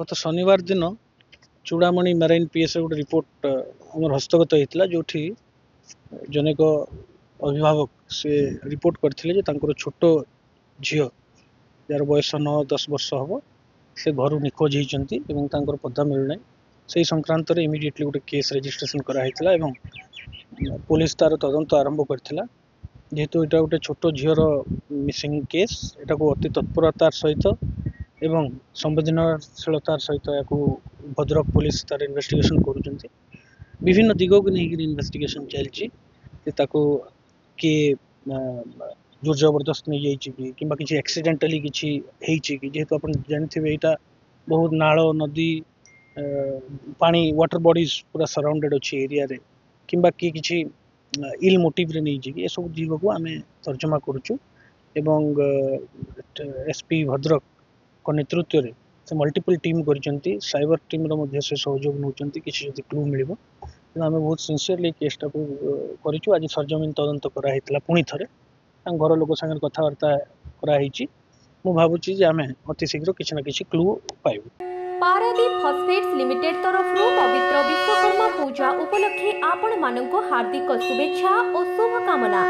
गत शनिवार दिन चूड़ामणि मेराइन पीएस गोटे रिपोर्ट आम हस्तगत होता जो जनेक अभिभावक से रिपोर्ट करते छोट झील जार बयस 9-10 वर्ष हम से घर निखोज होती पता मिलूना से संक्रांत इमिडिएटली गोटे केस रजिस्ट्रेशन कराई पुलिस तार तदंत आरंभ करथिला जेहेतु यहाँ गोटे छोट झीर मिसिंग केस यहाँ को अति तत्परतार सहित एवं संवेदनशीलतार सहित या भद्रक पुलिस तार इन्वेस्टिगेशन करुँच विभिन्न दिग को लेकिन इन्वेस्टिगेशन चलती किए जोर जबरदस्त नहीं जाइए कि किसी एक्सीडेंटली किसी जेहेतु आप जानते यहाँ बहुत नाल नदी पानी वाटर बॉडीज पूरा सराउंडेड अच्छी एरिया रे किंबा किसी इल मोटिव रे नहीं ये सब जीव को आम तर्जमा करुचु एवं एसपी भद्रक को नेतृत्व में से मल्टीपल टीम करिसेंती साइबर टीम रो मध्य से सहयोग नउचंती किसी जदि क्लू मिलिबो आम बहुत सिंसियरली केसटा को करिचु आज सरजमीन तदंत करा हितला पुणी थरे घर लोक संगे कथबार्ता कराई मु भावुची जे आमे अति शीघ्र किसी ना किसी क्लू पाइबु। पारादीप फॉस्फेट्स लिमिटेड तरफ पवित्र विश्वकर्मा पूजा उपलक्षे आपण मानक हार्दिक शुभेच्छा और शुभकामना।